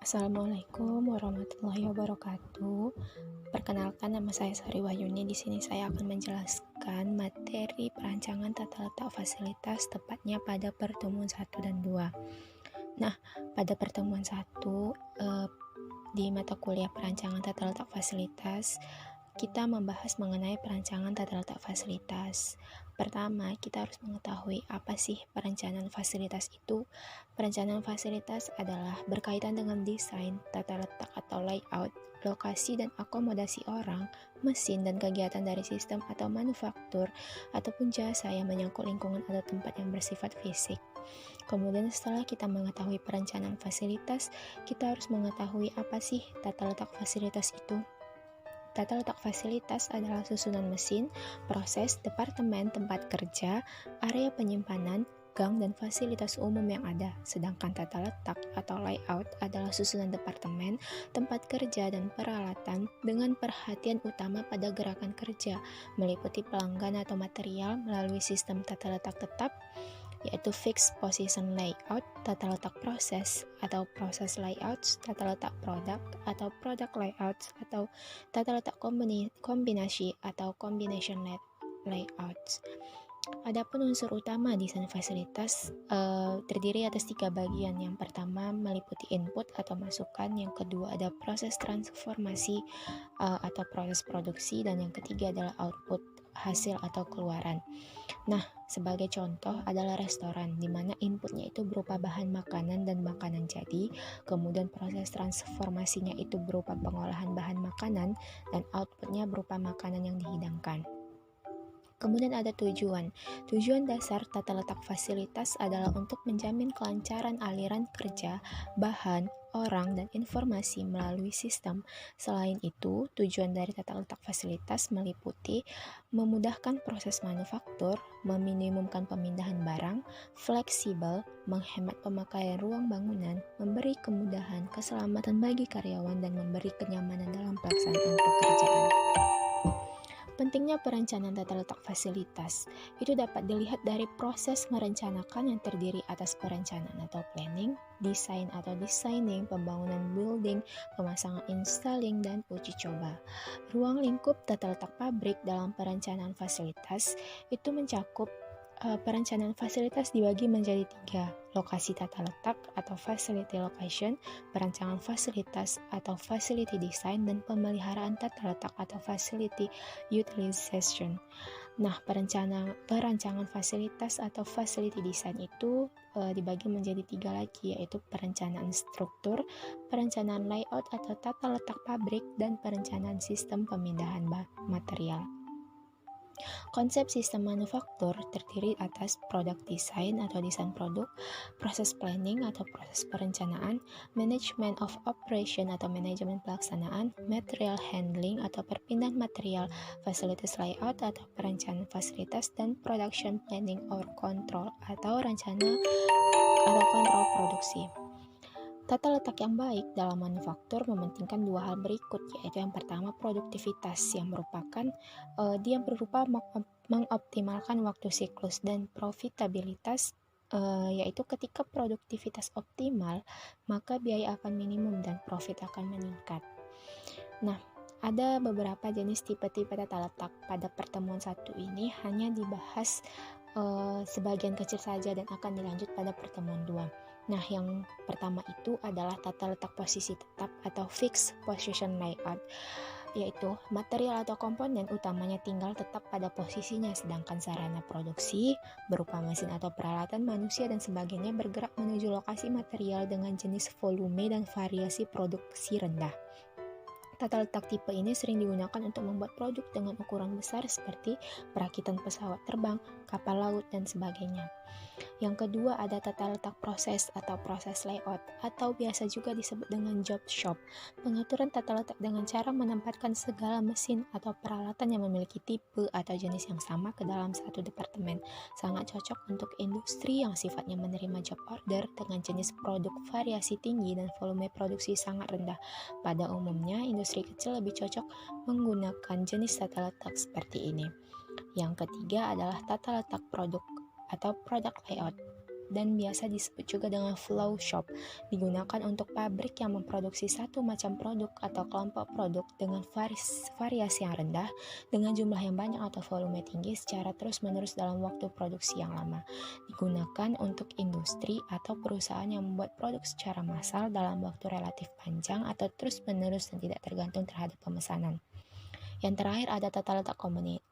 Assalamualaikum warahmatullahi wabarakatuh. Perkenalkan, nama saya Sari Wahyuni. Di sini saya akan menjelaskan materi perancangan tata letak fasilitas, tepatnya pada pertemuan 1 dan 2. Nah, pada pertemuan 1 di mata kuliah perancangan tata letak fasilitas, kita membahas mengenai perancangan tata letak fasilitas. Pertama, kita harus mengetahui apa sih perencanaan fasilitas itu. Perencanaan fasilitas adalah berkaitan dengan desain, tata letak atau layout, lokasi dan akomodasi orang, mesin, dan kegiatan dari sistem atau manufaktur ataupun jasa yang menyangkut lingkungan atau tempat yang bersifat fisik. Kemudian setelah kita mengetahui perencanaan fasilitas, kita harus mengetahui apa sih tata letak fasilitas itu. Tata letak fasilitas adalah susunan mesin, proses, departemen, tempat kerja, area penyimpanan, gang, dan fasilitas umum yang ada. Sedangkan tata letak atau layout adalah susunan departemen, tempat kerja, dan peralatan dengan perhatian utama pada gerakan kerja, meliputi pelanggan atau material melalui sistem tata letak tetap, yaitu fixed position layout, tata letak proses atau proses layouts, tata letak produk atau product layouts, atau tata letak kombinasi atau combination layouts. Adapun unsur utama desain fasilitas terdiri atas 3 bagian. Yang pertama meliputi input atau masukan, yang kedua ada proses transformasi atau proses produksi, dan yang ketiga adalah output, hasil atau keluaran. Nah, sebagai contoh adalah restoran, di mana inputnya itu berupa bahan makanan dan makanan jadi, kemudian proses transformasinya itu berupa pengolahan bahan makanan, dan outputnya berupa makanan yang dihidangkan. Kemudian ada tujuan. Tujuan dasar tata letak fasilitas adalah untuk menjamin kelancaran aliran kerja, bahan, orang, dan informasi melalui sistem. Selain itu, tujuan dari tata letak fasilitas meliputi memudahkan proses manufaktur, meminimumkan pemindahan barang, fleksibel, menghemat pemakaian ruang bangunan, memberi kemudahan, keselamatan bagi karyawan, dan memberi kenyamanan dalam pelaksanaan pekerjaan. Pentingnya perencanaan tata letak fasilitas itu dapat dilihat dari proses merencanakan yang terdiri atas perencanaan atau planning, desain atau designing, pembangunan building, pemasangan installing, dan uji coba. Ruang lingkup tata letak pabrik dalam perencanaan fasilitas itu mencakup perencanaan fasilitas dibagi menjadi 3, lokasi tata letak atau facility location, perancangan fasilitas atau facility design, dan pemeliharaan tata letak atau facility utilization. Nah, perancangan fasilitas atau facility design itu dibagi menjadi 3 lagi, yaitu perencanaan struktur, perencanaan layout atau tata letak pabrik, dan perencanaan sistem pemindahan material. Konsep sistem manufaktur terdiri atas produk desain atau desain produk, proses planning atau proses perencanaan, management of operation atau manajemen pelaksanaan, material handling atau perpindahan material, facilities layout atau perencanaan fasilitas, dan production planning or control atau rencana atau kontrol produksi. Tata letak yang baik dalam manufaktur mementingkan 2 hal berikut, yaitu yang pertama produktivitas, yang merupakan dia berupa mengoptimalkan waktu siklus, dan profitabilitas, yaitu ketika produktivitas optimal maka biaya akan minimum dan profit akan meningkat. Nah, ada beberapa jenis tipe-tipe tata letak. Pada pertemuan 1 ini hanya dibahas sebagian kecil saja dan akan dilanjut pada pertemuan 2. Nah, yang pertama itu adalah tata letak posisi tetap atau fixed position layout, yaitu material atau komponen utamanya tinggal tetap pada posisinya, sedangkan sarana produksi berupa mesin atau peralatan, manusia, dan sebagainya bergerak menuju lokasi material dengan jenis volume dan variasi produksi rendah. Tata letak tipe ini sering digunakan untuk membuat produk dengan ukuran besar seperti perakitan pesawat terbang, kapal laut, dan sebagainya. Yang kedua ada tata letak proses atau proses layout, atau biasa juga disebut dengan job shop. Pengaturan tata letak dengan cara menempatkan segala mesin atau peralatan yang memiliki tipe atau jenis yang sama ke dalam satu departemen. Sangat cocok untuk industri yang sifatnya menerima job order dengan jenis produk variasi tinggi dan volume produksi sangat rendah. Pada umumnya, industri kecil lebih cocok menggunakan jenis tata letak seperti ini. Yang ketiga adalah tata letak produk atau product layout. dan biasa disebut juga dengan flow shop. Digunakan untuk pabrik yang memproduksi satu macam produk atau kelompok produk dengan variasi yang rendah, dengan jumlah yang banyak atau volume tinggi secara terus-menerus dalam waktu produksi yang lama. Digunakan untuk industri atau perusahaan yang membuat produk secara massal dalam waktu relatif panjang atau terus-menerus dan tidak tergantung terhadap pemesanan. Yang terakhir ada tata letak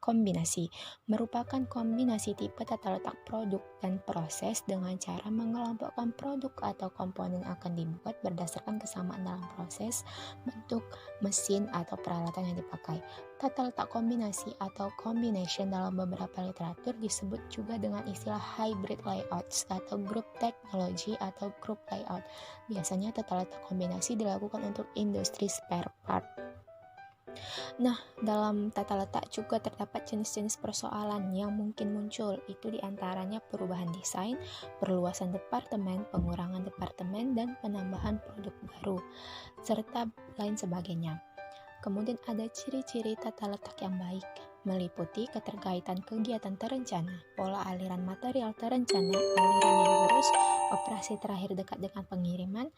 kombinasi, merupakan kombinasi tipe tata letak produk dan proses dengan cara mengelompokkan produk atau komponen yang akan dibuat berdasarkan kesamaan dalam proses, bentuk, mesin, atau peralatan yang dipakai. Tata letak kombinasi atau combination dalam beberapa literatur disebut juga dengan istilah hybrid layouts atau group technology atau group layout. Biasanya tata letak kombinasi dilakukan untuk industri spare part. Nah, dalam tata letak juga terdapat jenis-jenis persoalan yang mungkin muncul. Itu diantaranya perubahan desain, perluasan departemen, pengurangan departemen, dan penambahan produk baru, serta lain sebagainya. Kemudian ada ciri-ciri tata letak yang baik, meliputi keterkaitan kegiatan terencana, pola aliran material terencana, aliran yang lurus, operasi terakhir dekat dengan pengiriman,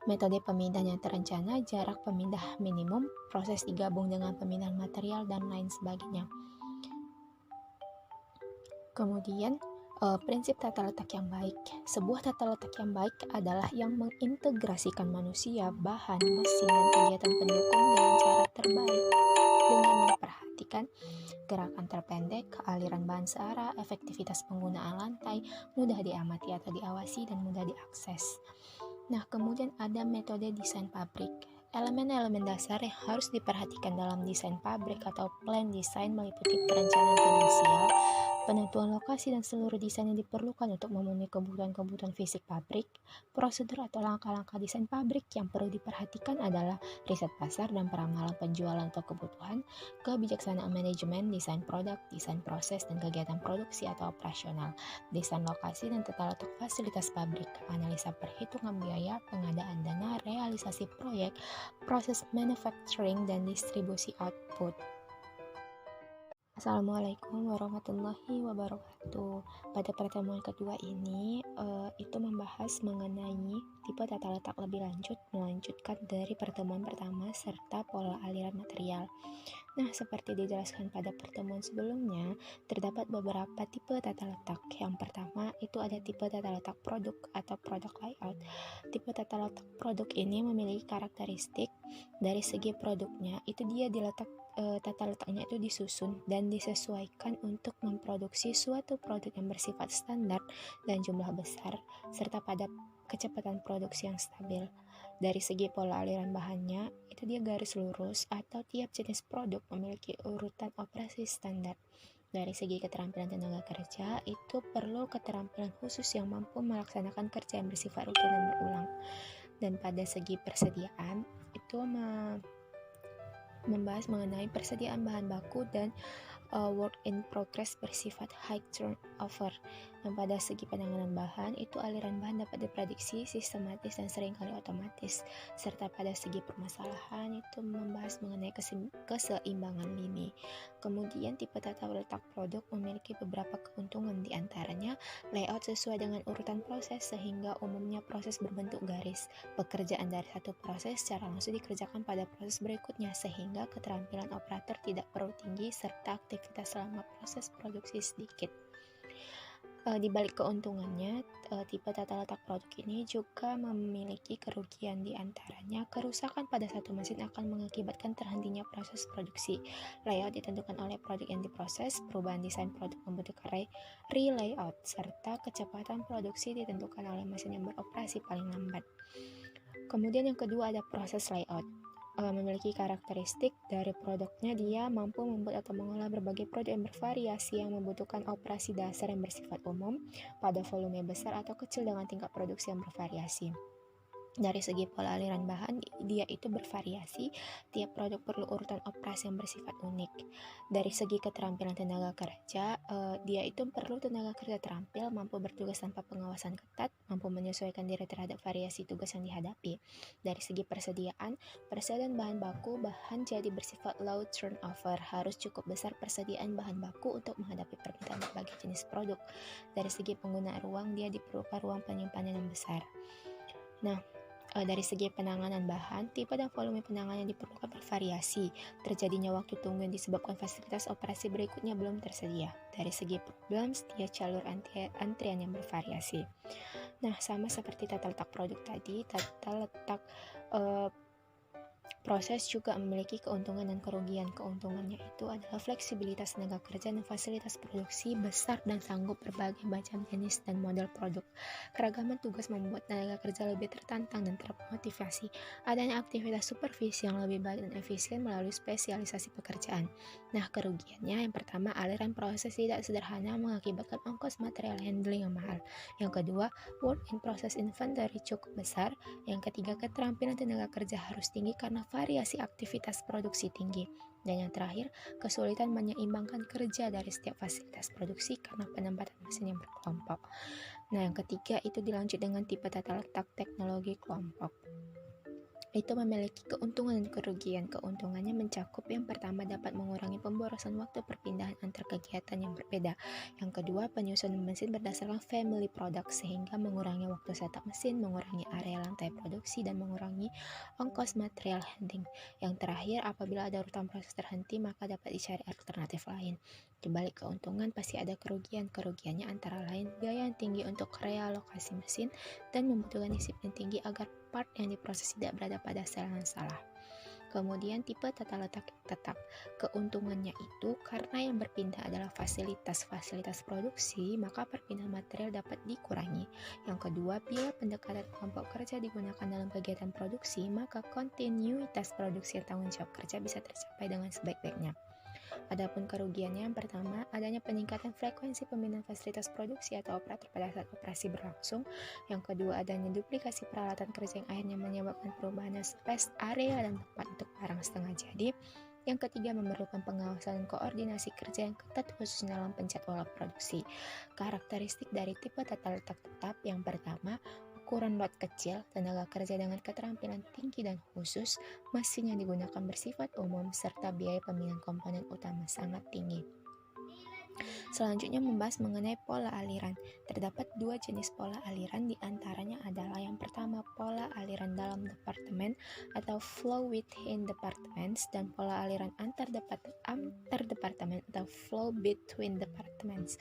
metode pemindahan yang terencana, jarak pemindah minimum, proses digabung dengan pemindahan material, dan lain sebagainya. Kemudian, prinsip tata letak yang baik. Sebuah tata letak yang baik adalah yang mengintegrasikan manusia, bahan, mesin, dan kegiatan pendukung dengan cara terbaik dengan memperhatikan gerakan terpendek, aliran bahan searah, efektivitas penggunaan lantai, mudah diamati atau diawasi, dan mudah diakses. Nah, kemudian ada metode desain pabrik. Elemen-elemen dasar yang harus diperhatikan dalam desain pabrik atau plan design meliputi perencanaan finansial, penentuan lokasi dan seluruh desain yang diperlukan untuk memenuhi kebutuhan-kebutuhan fisik pabrik. Prosedur atau langkah-langkah desain pabrik yang perlu diperhatikan adalah riset pasar dan peramalan penjualan atau kebutuhan, kebijaksanaan manajemen, desain produk, desain proses dan kegiatan produksi atau operasional, desain lokasi dan tata letak fasilitas pabrik, analisa perhitungan biaya, pengadaan dana, realisasi proyek, proses manufacturing dan distribusi output. Assalamualaikum warahmatullahi wabarakatuh. Pada pertemuan kedua ini, itu membahas mengenai tipe tata letak lebih lanjut, melanjutkan dari pertemuan pertama serta pola aliran material. Nah, seperti dijelaskan pada pertemuan sebelumnya, terdapat beberapa tipe tata letak. Yang pertama, itu ada tipe tata letak produk atau product layout. Tipe tata letak produk ini memiliki karakteristik dari segi produknya, itu dia tata letaknya itu disusun dan disesuaikan untuk memproduksi suatu produk yang bersifat standar dan jumlah besar, serta pada kecepatan produksi yang stabil. Dari segi pola aliran bahannya, itu dia garis lurus atau tiap jenis produk memiliki urutan operasi standar. Dari segi keterampilan tenaga kerja, itu perlu keterampilan khusus yang mampu melaksanakan kerja yang bersifat rutin dan berulang. Dan pada segi persediaan, itu membahas mengenai persediaan bahan baku dan work in progress bersifat high turnover. Dan pada segi penanganan bahan, itu aliran bahan dapat diprediksi, sistematis, dan seringkali otomatis. Serta pada segi permasalahan, itu membahas mengenai keseimbangan lini. Kemudian tipe tata letak produk memiliki beberapa keuntungan, diantaranya layout sesuai dengan urutan proses sehingga umumnya proses berbentuk garis. Pekerjaan dari satu proses secara langsung dikerjakan pada proses berikutnya sehingga keterampilan operator tidak perlu tinggi serta aktivitas selama proses produksi sedikit. Di balik keuntungannya, tipe tata letak produk ini juga memiliki kerugian, di antaranya kerusakan pada satu mesin akan mengakibatkan terhentinya proses produksi. Layout ditentukan oleh produk yang diproses, perubahan desain produk membutuhkan re-layout, serta kecepatan produksi ditentukan oleh mesin yang beroperasi paling lambat. Kemudian yang kedua ada proses layout. Memiliki karakteristik dari produknya, dia mampu membuat atau mengolah berbagai produk yang bervariasi yang membutuhkan operasi dasar yang bersifat umum pada volume besar atau kecil dengan tingkat produksi yang bervariasi. Dari segi pola aliran bahan, dia itu bervariasi, tiap produk perlu urutan operasi yang bersifat unik. Dari segi keterampilan tenaga kerja, dia itu perlu tenaga kerja terampil, mampu bertugas tanpa pengawasan ketat, mampu menyesuaikan diri terhadap variasi tugas yang dihadapi. Dari segi persediaan bahan baku, bahan jadi bersifat low turnover, harus cukup besar persediaan bahan baku untuk menghadapi permintaan berbagai jenis produk. Dari segi penggunaan ruang, dia diperlukan ruang penyimpanan yang besar. Nah, dari segi penanganan bahan, tipe dan volume penanganan yang diperlukan bervariasi. Terjadinya waktu tunggu yang disebabkan fasilitas operasi berikutnya belum tersedia. Dari segi problem, setiap jalur antrian yang bervariasi. Nah, sama seperti tata letak produk tadi, tata letak proses juga memiliki keuntungan dan kerugian. Keuntungannya itu adalah fleksibilitas tenaga kerja dan fasilitas produksi besar dan sanggup berbagai macam jenis dan model produk. Keragaman tugas membuat tenaga kerja lebih tertantang dan termotivasi. Adanya aktivitas supervisi yang lebih baik dan efisien melalui spesialisasi pekerjaan. Nah, kerugiannya yang pertama, aliran proses tidak sederhana mengakibatkan ongkos material handling yang mahal. Yang kedua, work in process inventory cukup besar. Yang ketiga, keterampilan tenaga kerja harus tinggi karena variasi aktivitas produksi tinggi. Dan yang terakhir, kesulitan menyeimbangkan kerja dari setiap fasilitas produksi karena penempatan mesin yang berkelompok. Nah, yang ketiga itu dilanjut dengan tipe tata letak teknologi kelompok. Itu memiliki keuntungan dan kerugian. Keuntungannya mencakup yang pertama dapat mengurangi pemborosan waktu perpindahan antar kegiatan yang berbeda. Yang kedua, penyusunan mesin berdasarkan family product sehingga mengurangi waktu setup mesin, mengurangi area lantai produksi, dan mengurangi ongkos material handling. Yang terakhir, apabila ada urutan proses terhenti, maka dapat dicari alternatif lain. Di balik keuntungan pasti ada kerugian. Kerugiannya antara lain biaya yang tinggi untuk realokasi mesin dan membutuhkan disiplin tinggi agar part yang diproses tidak berada pada sel yang salah. Kemudian tipe tata letak tetap. Keuntungannya itu karena yang berpindah adalah fasilitas produksi, maka perpindahan material dapat dikurangi. Yang kedua, bila pendekatan kelompok kerja digunakan dalam kegiatan produksi, maka kontinuitas produksi dan tanggung jawab kerja bisa tercapai dengan sebaik-baiknya. Adapun kerugiannya yang pertama, adanya peningkatan frekuensi pemindahan fasilitas produksi atau operator pada saat operasi berlangsung. Yang kedua, adanya duplikasi peralatan kerja yang akhirnya menyebabkan perubahan space, area, dan tempat untuk barang setengah jadi. Yang ketiga, memerlukan pengawasan dan koordinasi kerja yang ketat khususnya dalam penjadwalan produksi. Karakteristik dari tipe tata letak tetap yang pertama, ukuran lot kecil, tenaga kerja dengan keterampilan tinggi dan khusus, mesin yang digunakan bersifat umum, serta biaya pemindahan komponen utama sangat tinggi. Selanjutnya membahas mengenai pola aliran. Terdapat dua jenis pola aliran, diantaranya adalah yang pertama pola aliran dalam departemen atau flow within departments, dan pola aliran antar departemen atau flow between departments.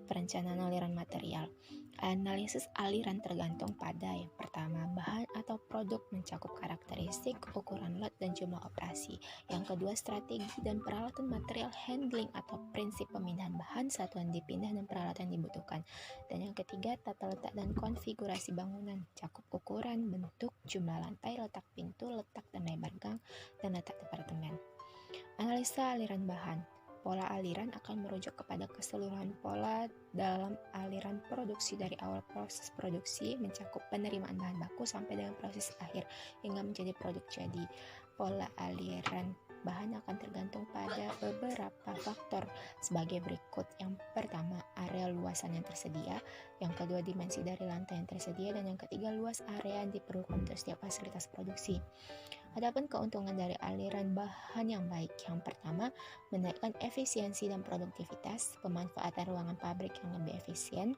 Perencanaan aliran material. Analisis aliran tergantung pada yang pertama, bahan atau produk mencakup karakteristik, ukuran lot, dan jumlah operasi. Yang kedua, strategi dan peralatan material handling atau prinsip pemindahan bahan, satuan dipindah, dan peralatan yang dibutuhkan. Dan yang ketiga, tata letak dan konfigurasi bangunan, cakup ukuran, bentuk, jumlah lantai, letak pintu, letak dan lebar gang, dan letak departemen. Analisa aliran bahan. Pola aliran akan merujuk kepada keseluruhan pola dalam aliran produksi dari awal proses produksi mencakup penerimaan bahan baku sampai dengan proses akhir hingga menjadi produk jadi. Pola aliran bahan akan tergantung pada beberapa faktor sebagai berikut. Yang pertama, area luasan yang tersedia. Yang kedua, dimensi dari lantai yang tersedia. Dan yang ketiga, luas area yang diperlukan untuk setiap fasilitas produksi. Adapun keuntungan dari aliran bahan yang baik, yang pertama, menaikkan efisiensi dan produktivitas, pemanfaatan ruangan pabrik yang lebih efisien,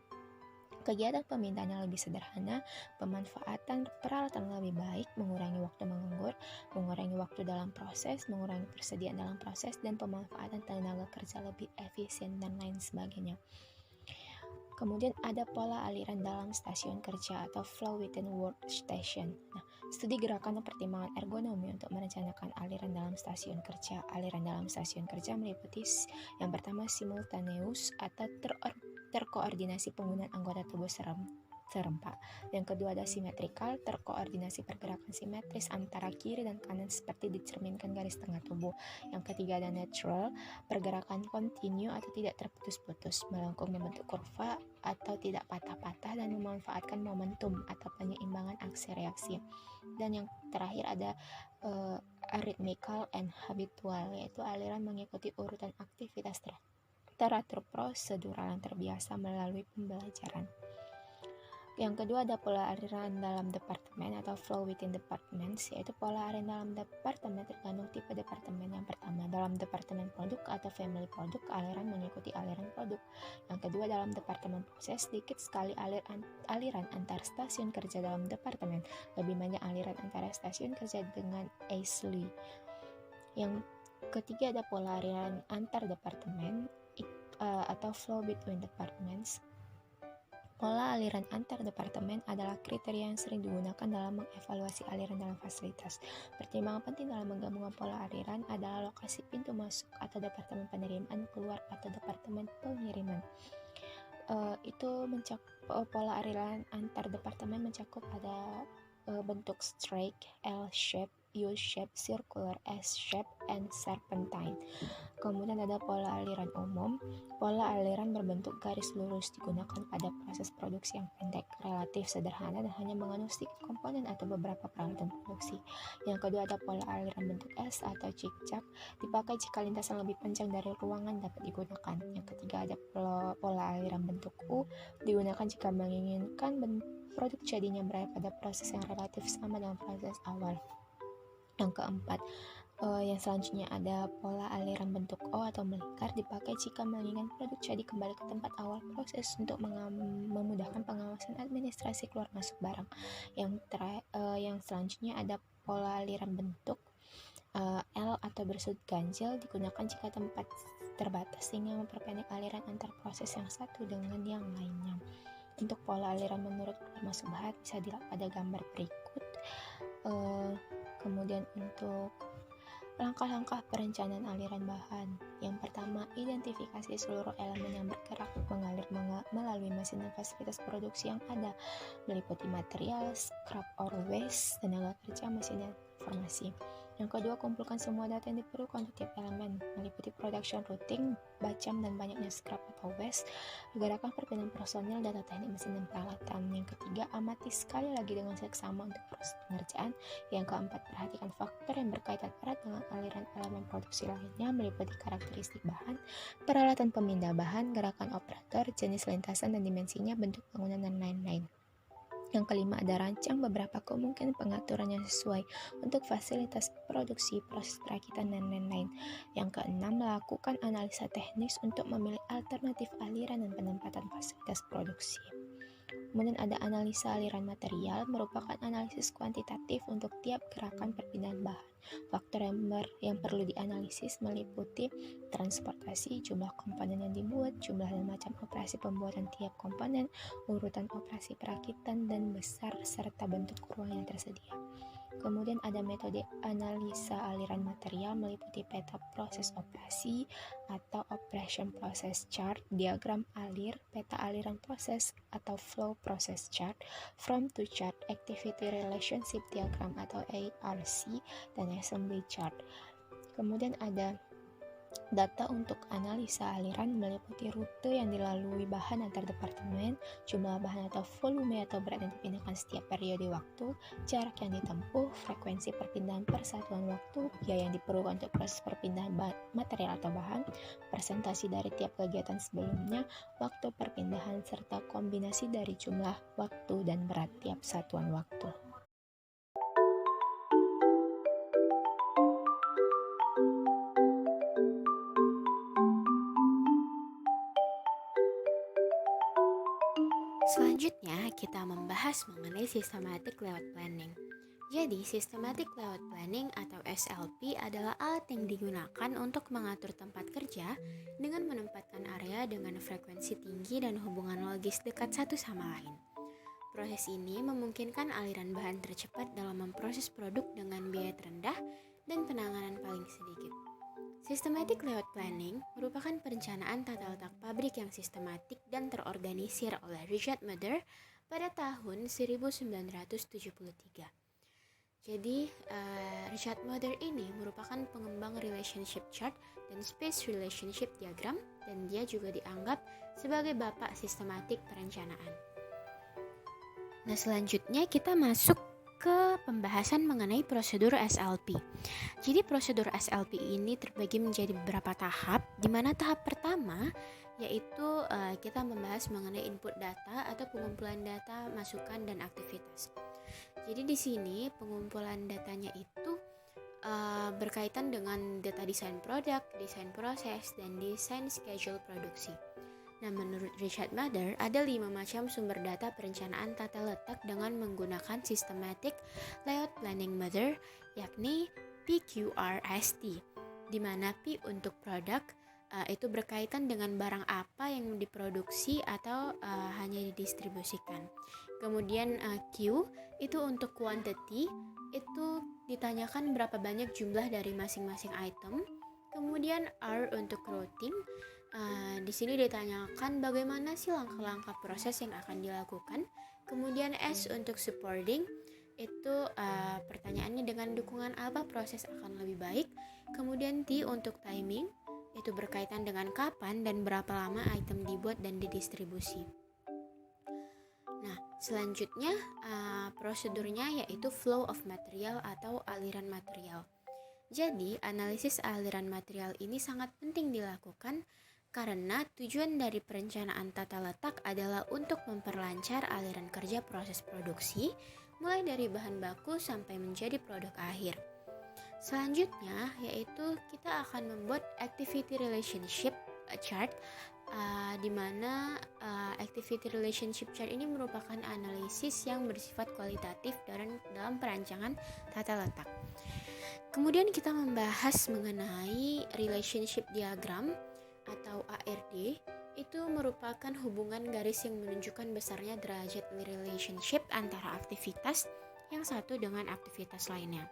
kegiatan pemindahan yang lebih sederhana, pemanfaatan peralatan lebih baik, mengurangi waktu menganggur, mengurangi waktu dalam proses, mengurangi persediaan dalam proses, dan pemanfaatan tenaga kerja lebih efisien, dan lain sebagainya. Kemudian ada pola aliran dalam stasiun kerja atau flow within workstation. Nah, studi gerakan dan pertimbangan ergonomi untuk merencanakan aliran dalam stasiun kerja. Aliran dalam stasiun kerja meliputi yang pertama simultaneous atau terkoordinasi penggunaan anggota tubuh serempak. Yang kedua ada simetrikal, terkoordinasi pergerakan simetris antara kiri dan kanan seperti dicerminkan garis tengah tubuh. Yang ketiga ada natural, pergerakan kontinu atau tidak terputus-putus, melengkung membentuk kurva atau tidak patah-patah dan memanfaatkan momentum atau penyeimbangan aksi reaksi. Dan yang terakhir ada arrhythmical and habitual, yaitu aliran mengikuti urutan aktivitas teratur prosedural yang terbiasa melalui pembelajaran. Yang kedua ada pola aliran dalam departemen atau flow within departments, yaitu pola aliran dalam departemen tergantung tipe departemen. Yang pertama, dalam departemen produk atau family produk, aliran mengikuti aliran produk. Yang kedua, dalam departemen proses, sedikit sekali aliran antar stasiun kerja dalam departemen, lebih banyak aliran antara stasiun kerja dengan asli. Yang ketiga ada pola aliran antar departemen atau flow between departments. Pola aliran antar departemen adalah kriteria yang sering digunakan dalam mengevaluasi aliran dalam fasilitas. Pertimbangan penting dalam menggabungkan pola aliran adalah lokasi pintu masuk atau departemen penerimaan keluar atau departemen pengiriman. Pola aliran antar departemen mencakup ada bentuk strike, L-shape, U-shape, circular, S-shape, and serpentine. Kemudian ada pola aliran umum. Pola aliran berbentuk garis lurus digunakan pada proses produksi yang pendek, relatif sederhana dan hanya mengandung sedikit komponen atau beberapa peralatan produksi. Yang kedua ada pola aliran bentuk S atau zigzag, dipakai jika lintasan lebih panjang dari ruangan dapat digunakan. Yang ketiga ada pola aliran bentuk U, digunakan jika menginginkan produk jadinya berada pada proses yang relatif sama dengan proses awal. Yang keempat, yang selanjutnya ada pola aliran bentuk O atau melingkar, dipakai jika menginginkan produk jadi kembali ke tempat awal proses untuk memudahkan pengawasan administrasi keluar masuk barang. Yang selanjutnya ada pola aliran bentuk L atau bersudut ganjil, digunakan jika tempat terbatas sehingga memperpendek aliran antar proses yang satu dengan yang lainnya. Untuk pola aliran menurut keluar masuk bahan bisa dilihat pada gambar berikut. Kemudian untuk langkah-langkah perencanaan aliran bahan. Yang pertama, identifikasi seluruh elemen yang bergerak mengalir melalui mesin dan fasilitas produksi yang ada, meliputi material, scrap or waste, tenaga kerja, mesin dan informasi. Yang kedua, kumpulkan semua data yang diperlukan untuk tiap elemen, meliputi production routing, bacam dan banyaknya scrap atau waste, gerakan perpindahan personil, data teknik mesin dan peralatan. Yang ketiga, amati sekali lagi dengan seksama untuk proses pengerjaan. Yang keempat, perhatikan faktor yang berkaitan erat dengan aliran elemen produksi lainnya, meliputi karakteristik bahan, peralatan pemindah bahan, gerakan operator, jenis lintasan dan dimensinya, bentuk bangunan dan lain-lain. Yang kelima, ada rancang beberapa kemungkinan pengaturan yang sesuai untuk fasilitas produksi, proses perakitan, dan lain-lain. Yang keenam, melakukan analisa teknis untuk memilih alternatif aliran dan penempatan fasilitas produksi. Kemudian ada analisa aliran material, merupakan analisis kuantitatif untuk tiap gerakan perpindahan bahan. Faktor yang perlu dianalisis meliputi transportasi, jumlah komponen yang dibuat, jumlah dan macam operasi pembuatan tiap komponen, urutan operasi perakitan, dan besar serta bentuk ruang yang tersedia. Kemudian ada metode analisa aliran material, meliputi peta proses operasi atau operation process chart, diagram alir, peta aliran proses atau flow process chart, from to chart, activity relationship diagram atau ARC, dan assembly chart. Kemudian ada data untuk analisa aliran, meliputi rute yang dilalui bahan antar departemen, jumlah bahan atau volume atau berat yang dipindahkan setiap periode waktu, jarak yang ditempuh, frekuensi perpindahan per satuan waktu, biaya yang diperlukan untuk proses perpindahan material atau bahan, presentasi dari tiap kegiatan sebelumnya, waktu perpindahan, serta kombinasi dari jumlah, waktu, dan berat tiap satuan waktu. Selanjutnya, kita membahas mengenai systematic layout planning. Jadi, systematic layout planning atau SLP adalah alat yang digunakan untuk mengatur tempat kerja dengan menempatkan area dengan frekuensi tinggi dan hubungan logis dekat satu sama lain. Proses ini memungkinkan aliran bahan tercepat dalam memproses produk dengan biaya terendah dan penanganan paling sedikit. Systematic layout planning merupakan perencanaan tata letak pabrik yang sistematik dan terorganisir oleh Richard Mudder pada tahun 1973. Jadi, Richard Mudder ini merupakan pengembang relationship chart dan space relationship diagram dan dia juga dianggap sebagai bapak sistematik perencanaan. Nah, selanjutnya kita masuk ke pembahasan mengenai prosedur SLP. Jadi prosedur SLP ini terbagi menjadi beberapa tahap, di mana tahap pertama yaitu kita membahas mengenai input data atau pengumpulan data, masukan, dan aktivitas. Jadi di sini pengumpulan datanya itu berkaitan dengan data desain produk, desain proses, dan desain schedule produksi. Nah, menurut Richard Mather, ada 5 macam sumber data perencanaan tata letak dengan menggunakan Systematic Layout Planning Method, yakni PQRST, di mana P untuk produk itu berkaitan dengan barang apa yang diproduksi atau hanya didistribusikan. Kemudian Q itu untuk quantity, itu ditanyakan berapa banyak jumlah dari masing-masing item. Kemudian R untuk routing, di sini ditanyakan bagaimana sih langkah-langkah proses yang akan dilakukan. Kemudian S untuk supporting, itu pertanyaannya dengan dukungan apa proses akan lebih baik. Kemudian T untuk timing, itu berkaitan dengan kapan dan berapa lama item dibuat dan didistribusi. Nah, selanjutnya prosedurnya yaitu flow of material atau aliran material. Jadi, analisis aliran material ini sangat penting dilakukan karena tujuan dari perencanaan tata letak adalah untuk memperlancar aliran kerja proses produksi, mulai dari bahan baku sampai menjadi produk akhir. Selanjutnya, yaitu kita akan membuat activity relationship chart, di mana activity relationship chart ini merupakan analisis yang bersifat kualitatif dalam perancangan tata letak. Kemudian kita membahas mengenai relationship diagram atau ARD, itu merupakan hubungan garis yang menunjukkan besarnya derajat relationship antara aktivitas yang satu dengan aktivitas lainnya.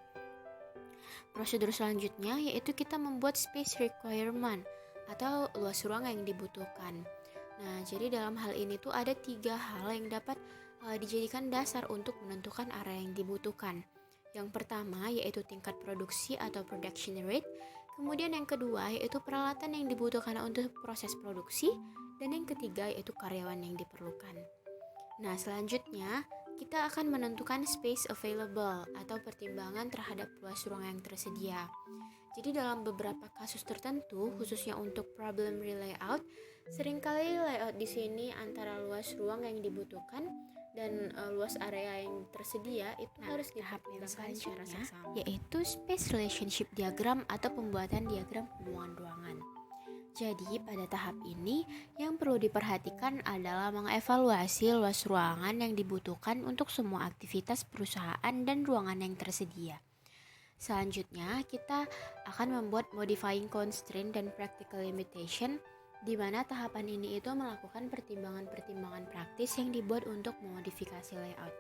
Prosedur selanjutnya yaitu kita membuat space requirement atau luas ruang yang dibutuhkan. Nah, jadi dalam hal ini tuh ada 3 hal yang dapat dijadikan dasar untuk menentukan area yang dibutuhkan. Yang pertama yaitu tingkat produksi atau production rate. Kemudian yang kedua yaitu peralatan yang dibutuhkan untuk proses produksi. Dan yang ketiga yaitu karyawan yang diperlukan. Nah, selanjutnya kita akan menentukan space available atau pertimbangan terhadap luas ruang yang tersedia. Jadi dalam beberapa kasus tertentu, khususnya untuk problem layout, seringkali layout di sini antara luas ruang yang dibutuhkan dan luas area yang tersedia itu harus dipertimbangkan secara seksama, yaitu space relationship diagram atau pembuatan diagram hubungan ruangan. Jadi pada tahap ini yang perlu diperhatikan adalah mengevaluasi luas ruangan yang dibutuhkan untuk semua aktivitas perusahaan dan ruangan yang tersedia. Selanjutnya kita akan membuat modifying constraint dan practical limitation, di mana tahapan ini itu melakukan pertimbangan-pertimbangan praktis yang dibuat untuk memodifikasi layout.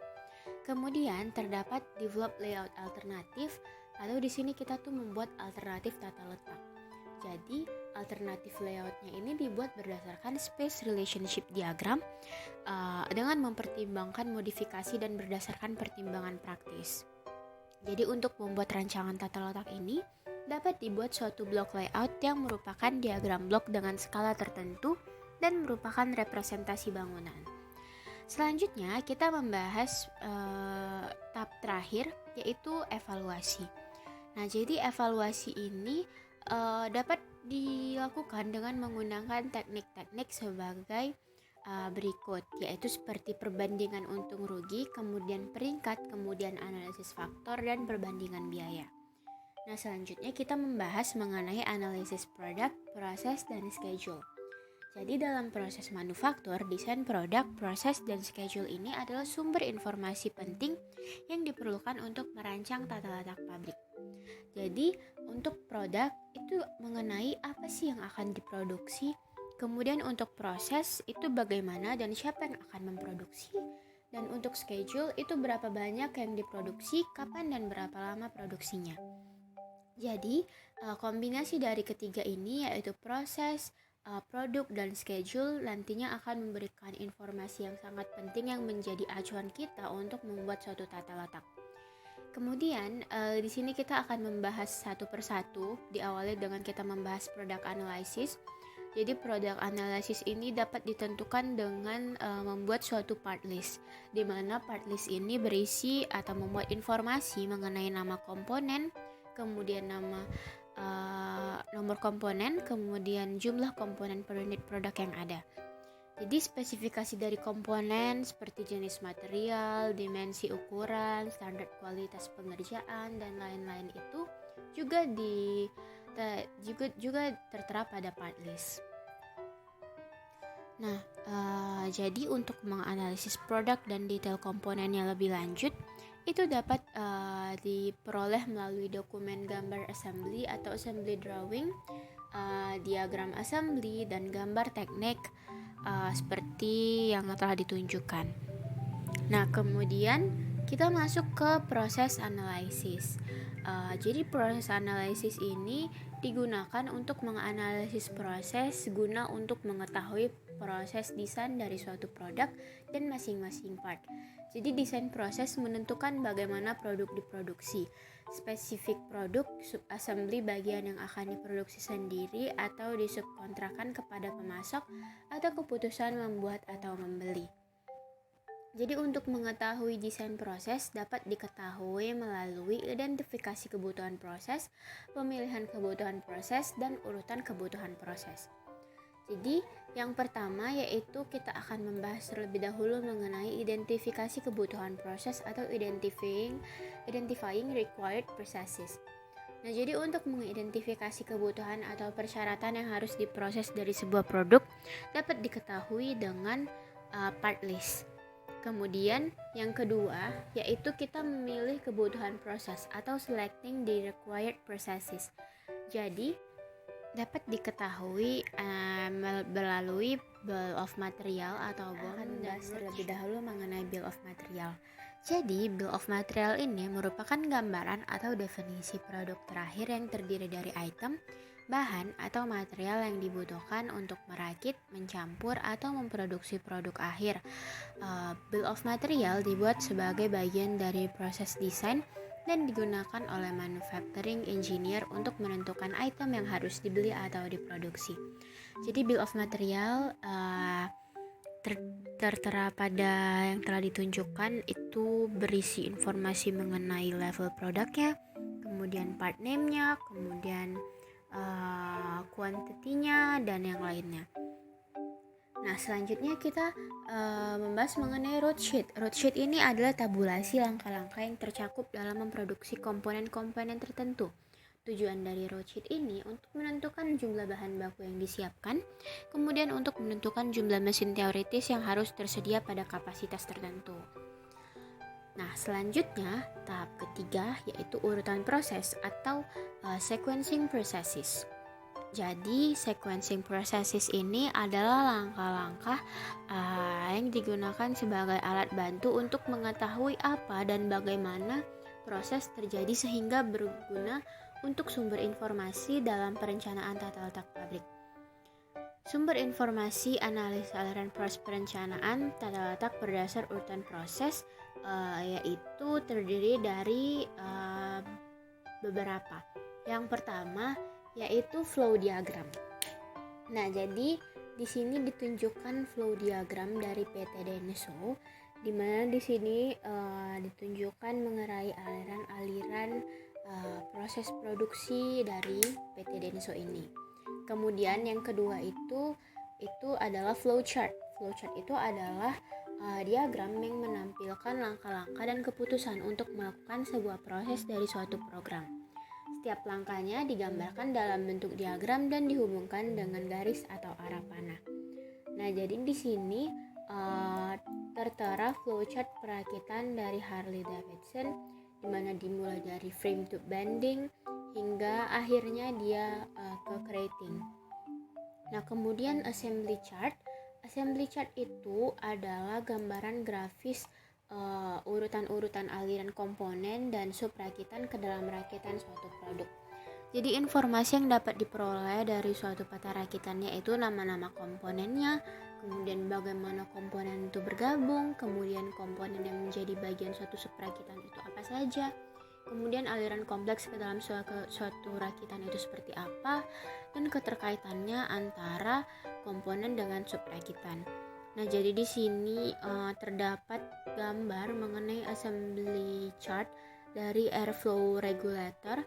Kemudian terdapat develop layout alternatif, atau di sini kita tuh membuat alternatif tata letak. Jadi alternatif layoutnya ini dibuat berdasarkan space relationship diagram dengan mempertimbangkan modifikasi dan berdasarkan pertimbangan praktis. Jadi untuk membuat rancangan tata letak ini dapat dibuat suatu blok layout yang merupakan diagram blok dengan skala tertentu dan merupakan representasi bangunan. Selanjutnya kita membahas tahap terakhir yaitu evaluasi. Nah, jadi evaluasi ini dapat dilakukan dengan menggunakan teknik-teknik sebagai berikut, yaitu seperti perbandingan untung rugi, kemudian peringkat, kemudian analisis faktor, dan perbandingan biaya. Nah, selanjutnya kita membahas mengenai analisis produk, proses, dan schedule. Jadi dalam proses manufaktur, desain produk, proses, dan schedule ini adalah sumber informasi penting yang diperlukan untuk merancang tata letak pabrik. Jadi untuk produk itu mengenai apa sih yang akan diproduksi, kemudian untuk proses itu bagaimana dan siapa yang akan memproduksi, dan untuk schedule itu berapa banyak yang diproduksi, kapan dan berapa lama produksinya. Jadi kombinasi dari ketiga ini yaitu proses, produk, dan schedule nantinya akan memberikan informasi yang sangat penting yang menjadi acuan kita untuk membuat suatu tata letak. Kemudian di sini kita akan membahas satu persatu, diawali dengan kita membahas product analysis. Jadi product analysis ini dapat ditentukan dengan membuat suatu part list, di mana part list ini berisi atau memuat informasi mengenai nama komponen, kemudian nomor komponen, kemudian jumlah komponen per unit produk yang ada. Jadi spesifikasi dari komponen seperti jenis material, dimensi ukuran, standar kualitas pengerjaan, dan lain-lain itu juga tertera pada part list. Nah, jadi untuk menganalisis produk dan detail komponennya lebih lanjut, itu dapat diperoleh melalui dokumen gambar assembly atau assembly drawing, diagram assembly, dan gambar teknik seperti yang telah ditunjukkan. Nah, kemudian kita masuk ke proses analisis. Jadi proses analisis ini digunakan untuk menganalisis proses guna untuk mengetahui proses desain dari suatu produk dan masing-masing part. Jadi desain proses menentukan bagaimana produk diproduksi, spesifik produk, subassembly bagian yang akan diproduksi sendiri atau disubkontrakkan kepada pemasok, atau keputusan membuat atau membeli. Jadi untuk mengetahui desain proses dapat diketahui melalui identifikasi kebutuhan proses, pemilihan kebutuhan proses, dan urutan kebutuhan proses. Jadi yang pertama yaitu kita akan membahas terlebih dahulu mengenai identifikasi kebutuhan proses atau identifying required processes. Nah, jadi untuk mengidentifikasi kebutuhan atau persyaratan yang harus diproses dari sebuah produk dapat diketahui dengan part list. Kemudian yang kedua yaitu kita memilih kebutuhan proses atau selecting the required processes. Jadi dapat diketahui melalui bill of material atau akan membahas terlebih dahulu mengenai bill of material. Jadi bill of material ini merupakan gambaran atau definisi produk terakhir yang terdiri dari item, bahan atau material yang dibutuhkan untuk merakit, mencampur atau memproduksi produk akhir. Bill of material dibuat sebagai bagian dari proses desain dan digunakan oleh manufacturing engineer untuk menentukan item yang harus dibeli atau diproduksi. Jadi bill of material tertera pada yang telah ditunjukkan itu berisi informasi mengenai level produknya, kemudian part name-nya, kemudian quantity-nya, dan yang lainnya. Nah, selanjutnya kita membahas mengenai roadsheet. Roadsheet ini adalah tabulasi langkah-langkah yang tercakup dalam memproduksi komponen-komponen tertentu. Tujuan dari roadsheet ini untuk menentukan jumlah bahan baku yang disiapkan, kemudian untuk menentukan jumlah mesin teoritis yang harus tersedia pada kapasitas tertentu. Nah, selanjutnya tahap ketiga yaitu urutan proses atau sequencing processes. Jadi sequencing processes ini adalah langkah-langkah yang digunakan sebagai alat bantu untuk mengetahui apa dan bagaimana proses terjadi sehingga berguna untuk sumber informasi dalam perencanaan tata letak pabrik. Sumber informasi analis aliran proses perencanaan tata letak berdasar urutan proses yaitu terdiri dari beberapa. Yang pertama yaitu flow diagram. Nah, jadi di sini ditunjukkan flow diagram dari PT Denso, di mana di sini ditunjukkan mengenai aliran-aliran proses produksi dari PT Denso ini. Kemudian yang kedua itu adalah flow chart. Flow chart itu adalah diagram yang menampilkan langkah-langkah dan keputusan untuk melakukan sebuah proses dari suatu program. Setiap langkahnya digambarkan dalam bentuk diagram dan dihubungkan dengan garis atau arah panah. Nah, jadi di sini tertera flowchart perakitan dari Harley Davidson, di mana dimulai dari frame to bending hingga akhirnya dia ke crating. Nah, kemudian assembly chart. Assembly chart itu adalah gambaran grafis urutan-urutan aliran komponen dan subrakitan ke dalam rakitan suatu produk. Jadi informasi yang dapat diperoleh dari suatu peta rakitannya itu nama-nama komponennya, kemudian bagaimana komponen itu bergabung, kemudian komponen yang menjadi bagian suatu subrakitan itu apa saja, kemudian aliran kompleks ke dalam suatu rakitan itu seperti apa, dan keterkaitannya antara komponen dengan subrakitan. Nah, jadi di sini terdapat gambar mengenai assembly chart dari airflow regulator.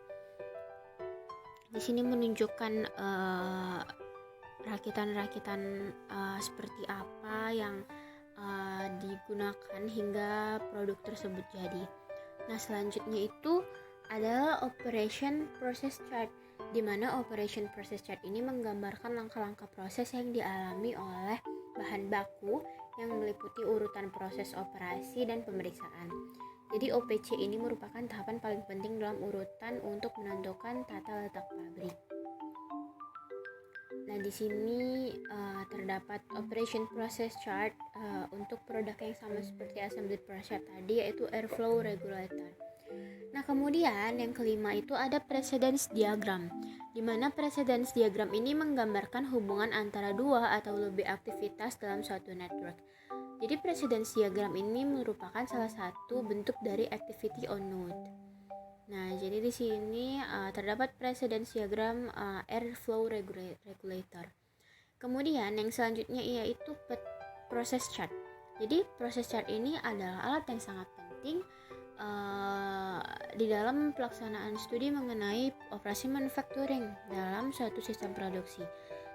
Di sini menunjukkan rakitan-rakitan seperti apa yang digunakan hingga produk tersebut jadi. Nah, selanjutnya itu adalah operation process chart, di mana operation process chart ini menggambarkan langkah-langkah proses yang dialami oleh bahan baku yang meliputi urutan proses operasi dan pemeriksaan. Jadi OPC ini merupakan tahapan paling penting dalam urutan untuk menentukan tata letak pabrik. Nah, di sini terdapat operation process chart untuk produk yang sama seperti assembly process tadi, yaitu airflow regulator. Nah, kemudian yang kelima itu ada precedence diagram, di mana precedence diagram ini menggambarkan hubungan antara dua atau lebih aktivitas dalam suatu network. Jadi precedence diagram ini merupakan salah satu bentuk dari activity on node. Nah, jadi di sini terdapat precedence diagram airflow regulator. Kemudian yang selanjutnya yaitu process chart. Jadi process chart ini adalah alat yang sangat penting di dalam pelaksanaan studi mengenai operasi manufacturing dalam suatu sistem produksi.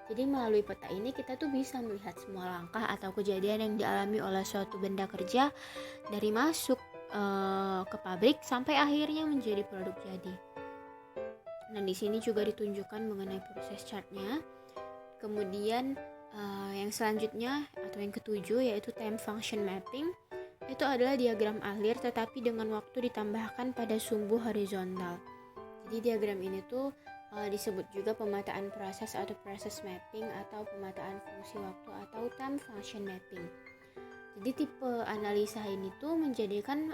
Jadi melalui peta ini kita tuh bisa melihat semua langkah atau kejadian yang dialami oleh suatu benda kerja dari masuk ke pabrik sampai akhirnya menjadi produk jadi. Nah, di sini juga ditunjukkan mengenai proses chartnya. Kemudian yang selanjutnya atau yang ketujuh yaitu time function mapping. Itu adalah diagram alir tetapi dengan waktu ditambahkan pada sumbu horizontal. Jadi diagram ini tuh disebut juga pemetaan proses atau process mapping atau pemetaan fungsi waktu atau time function mapping. Jadi tipe analisa ini tuh menjadikan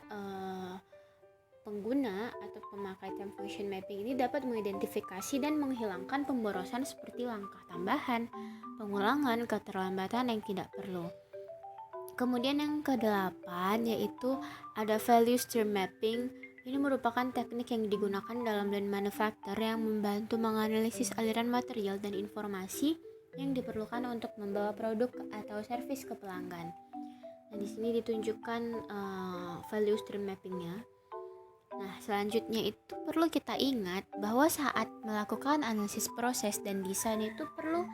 pengguna atau pemakai time function mapping ini dapat mengidentifikasi dan menghilangkan pemborosan seperti langkah tambahan, pengulangan, keterlambatan yang tidak perlu. Kemudian yang kedelapan yaitu ada value stream mapping. Ini merupakan teknik yang digunakan dalam lean manufacture yang membantu menganalisis aliran material dan informasi yang diperlukan untuk membawa produk atau servis ke pelanggan. Nah, di sini ditunjukkan value stream mappingnya. Nah, selanjutnya itu perlu kita ingat bahwa saat melakukan analisis proses dan desain itu perlu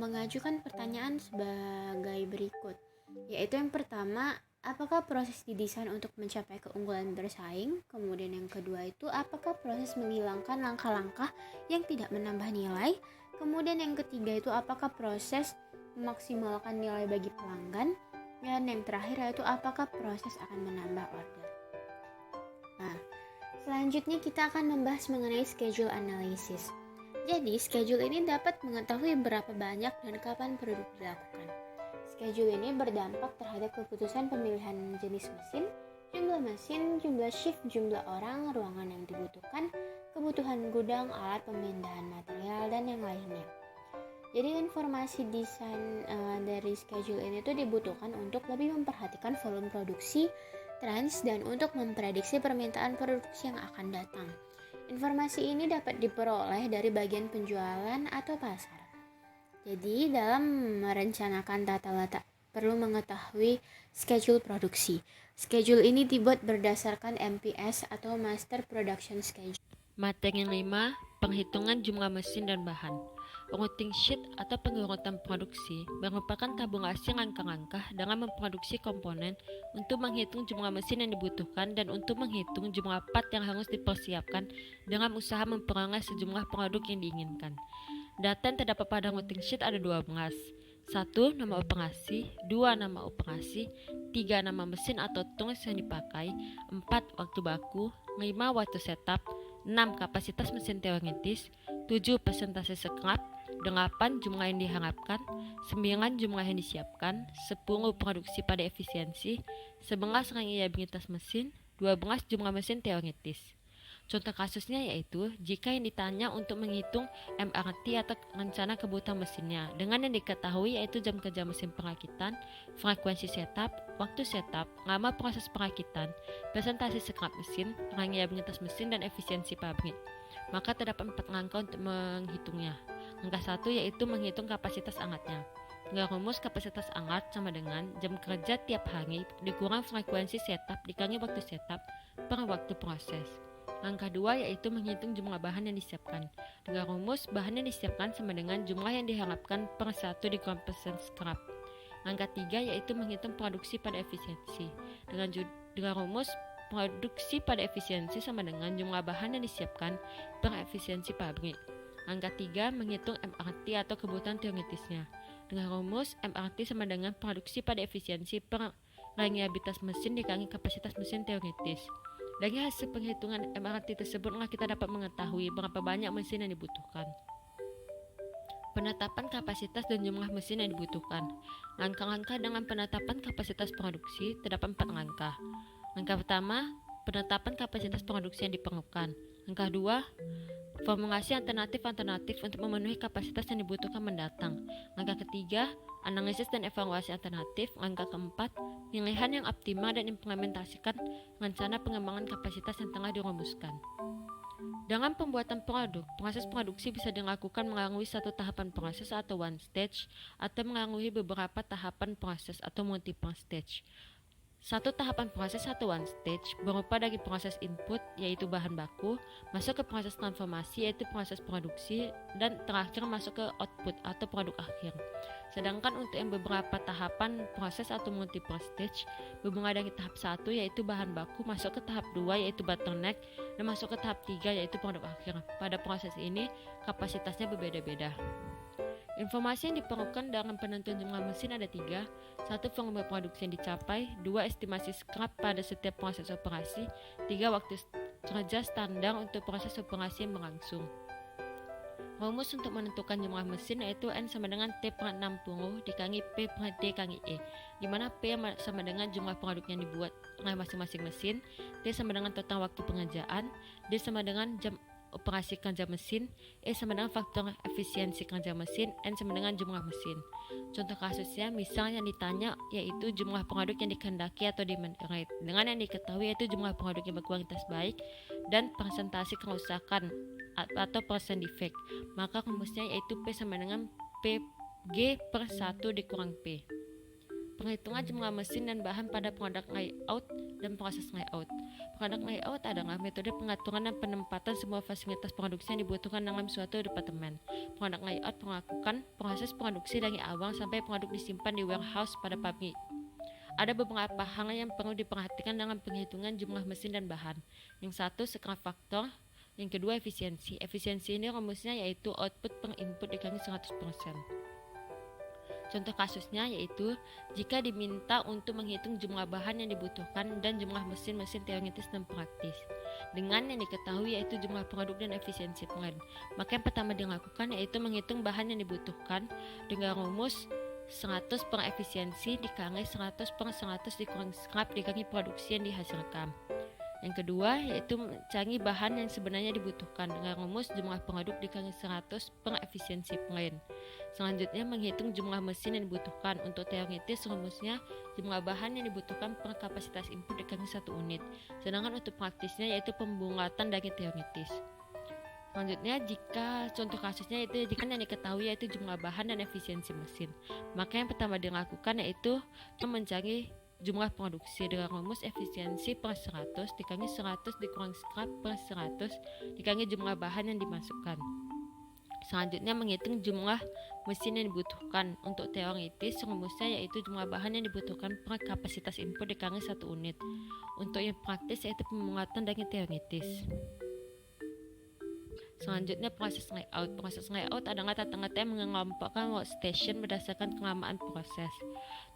mengajukan pertanyaan sebagai berikut, yaitu yang pertama, apakah proses didesain untuk mencapai keunggulan bersaing? Kemudian yang kedua itu apakah proses menghilangkan langkah-langkah yang tidak menambah nilai? Kemudian yang ketiga itu apakah proses memaksimalkan nilai bagi pelanggan? Dan yang terakhir yaitu apakah proses akan menambah order? Nah, selanjutnya kita akan membahas mengenai schedule analysis. Jadi, schedule ini dapat mengetahui berapa banyak dan kapan produk dilakukan. Schedule ini berdampak terhadap keputusan pemilihan jenis mesin, jumlah shift, jumlah orang, ruangan yang dibutuhkan, kebutuhan gudang, alat pemindahan material, dan yang lainnya. Jadi informasi desain dari schedule ini tuh dibutuhkan untuk lebih memperhatikan volume produksi, trends, dan untuk memprediksi permintaan produksi yang akan datang. Informasi ini dapat diperoleh dari bagian penjualan atau pasar. Jadi dalam merencanakan tata letak perlu mengetahui schedule produksi. Schedule ini dibuat berdasarkan MPS atau Master Production Schedule. Materi 5, penghitungan jumlah mesin dan bahan. Routing sheet atau pengurutan produksi merupakan tabulasi langkah-langkah dalam memproduksi komponen untuk menghitung jumlah mesin yang dibutuhkan dan untuk menghitung jumlah part yang harus dipersiapkan dalam usaha memperoleh sejumlah produk yang diinginkan. Data yang terdapat pada routing sheet ada 12. 1. Nama operasi, 2. Nama operasi, 3. Nama mesin atau tools yang dipakai, 4. Waktu baku, 5. Waktu setup, 6. Kapasitas mesin teoretis, 7. Persentase scrap, 8. Jumlah yang diharapkan, 9. Jumlah yang disiapkan, 10. Produksi pada efisiensi, 11. Reliabilitas mesin, 12. Jumlah mesin teoretis. Contoh kasusnya yaitu jika yang ditanya untuk menghitung MRT atau rencana kebutuhan mesinnya dengan yang diketahui yaitu jam kerja mesin perakitan, frekuensi setup, waktu setup, lama proses perakitan, presentasi scrap mesin, reliabilitas mesin, dan efisiensi pabrik. Maka terdapat 4 angka untuk menghitungnya. Angka 1 yaitu menghitung kapasitas angatnya. Dengan rumus kapasitas angat sama dengan jam kerja tiap hari dikurang frekuensi setup dikali waktu setup per waktu proses. Angka 2 yaitu menghitung jumlah bahan yang disiapkan. Dengan rumus bahan yang disiapkan sama dengan jumlah yang diharapkan per 1 dikurang persen scrap. Angka 3 yaitu menghitung produksi pada efisiensi. Dengan rumus produksi pada efisiensi sama dengan jumlah bahan yang disiapkan per efisiensi pabrik. Angka 3 menghitung MRT atau kebutuhan teoritisnya. Dengan rumus MRT sama dengan produksi pada efisiensi per reliabilitas mesin dikali kapasitas mesin teoritis. Dari hasil penghitungan MRT tersebutlah kita dapat mengetahui berapa banyak mesin yang dibutuhkan. Penetapan kapasitas dan jumlah mesin yang dibutuhkan. Langkah-langkah dengan penetapan kapasitas produksi terdapat 4 langkah. Langkah pertama, penetapan kapasitas produksi yang diperlukan. Langkah 2, formulasi alternatif untuk memenuhi kapasitas yang dibutuhkan mendatang. Langkah ketiga, analisis dan evaluasi alternatif. Langkah keempat, pilihan yang optimal dan implementasikan rencana pengembangan kapasitas yang tengah dirumuskan. Dalam pembuatan produk, proses produksi bisa dilakukan melalui satu tahapan proses atau one stage atau melalui beberapa tahapan proses atau multiple stage. Satu tahapan proses atau one stage berupa dari proses input yaitu bahan baku, masuk ke proses transformasi yaitu proses produksi, dan terakhir masuk ke output atau produk akhir. Sedangkan untuk yang beberapa tahapan proses atau multiple stage bermula dari tahap 1 yaitu bahan baku, masuk ke tahap 2 yaitu bottleneck, dan masuk ke tahap 3 yaitu produk akhir. Pada proses ini kapasitasnya berbeda-beda. Informasi yang diperlukan dalam penentuan jumlah mesin ada 3. 1. Volume produksi yang dicapai. 2. Estimasi scrap pada setiap proses operasi. 3. Waktu kerja standar untuk proses operasi yang berlangsung. Rumus untuk menentukan jumlah mesin yaitu N sama dengan T per 60 dikali P per D kali E, di mana P sama dengan jumlah produk yang dibuat oleh masing-masing mesin, T sama dengan total waktu pengerjaan, D sama dengan jam operasi kerja mesin, E sama dengan faktor efisiensi kerja mesin, N sama dengan jumlah mesin. Contoh kasusnya, misal yang ditanya yaitu jumlah produk yang dikehendaki atau demand rate, dengan yang diketahui yaitu jumlah produk yang berkualitas baik dan persentase kerusakan atau persen defect. Maka rumusnya yaitu P sama dengan PG per 1 dikurang P. Penghitungan jumlah mesin dan bahan pada produk layout dan proses layout. Produk layout adalah metode pengaturan dan penempatan semua fasilitas produksi yang dibutuhkan dalam suatu departemen. Produk layout melakukan proses produksi dari awal sampai produk disimpan di warehouse pada pabrik. Ada beberapa hal yang perlu diperhatikan dalam penghitungan jumlah mesin dan bahan. Yang satu, scrap factor. Yang kedua, efisiensi. Efisiensi ini rumusnya yaitu output per input dikali 100%. Contoh kasusnya yaitu jika diminta untuk menghitung jumlah bahan yang dibutuhkan dan jumlah mesin-mesin teoritis dan praktis dengan yang diketahui yaitu jumlah produk dan efisiensi plan. Maka yang pertama dilakukan yaitu menghitung bahan yang dibutuhkan dengan rumus 100 per efisiensi dikali 100 per 100 dikurang scrap dikali produksi yang dihasilkan. Yang kedua yaitu mencari bahan yang sebenarnya dibutuhkan dengan rumus jumlah produk dikali 100 per efisiensi plan. Selanjutnya menghitung jumlah mesin yang dibutuhkan. Untuk teoritis rumusnya jumlah bahan yang dibutuhkan per kapasitas input dikali 1 unit. Sedangkan untuk praktisnya yaitu pembuatan dari teoritis. Selanjutnya jika contoh kasusnya yaitu jika yang diketahui yaitu jumlah bahan dan efisiensi mesin. Maka yang pertama dilakukan yaitu mencari jumlah produksi dengan rumus efisiensi per 100 dikali 100 dikurang scrap per 100 dikali jumlah bahan yang dimasukkan. Selanjutnya menghitung jumlah mesin yang dibutuhkan. Untuk teoritis rumusnya yaitu jumlah bahan yang dibutuhkan per kapasitas input dikali 1 unit. Untuk yang praktis yaitu pembuatan dari teoritis. Selanjutnya proses layout. Proses layout adalah tata-tata yang mengelompokkan workstation berdasarkan kelamaan proses.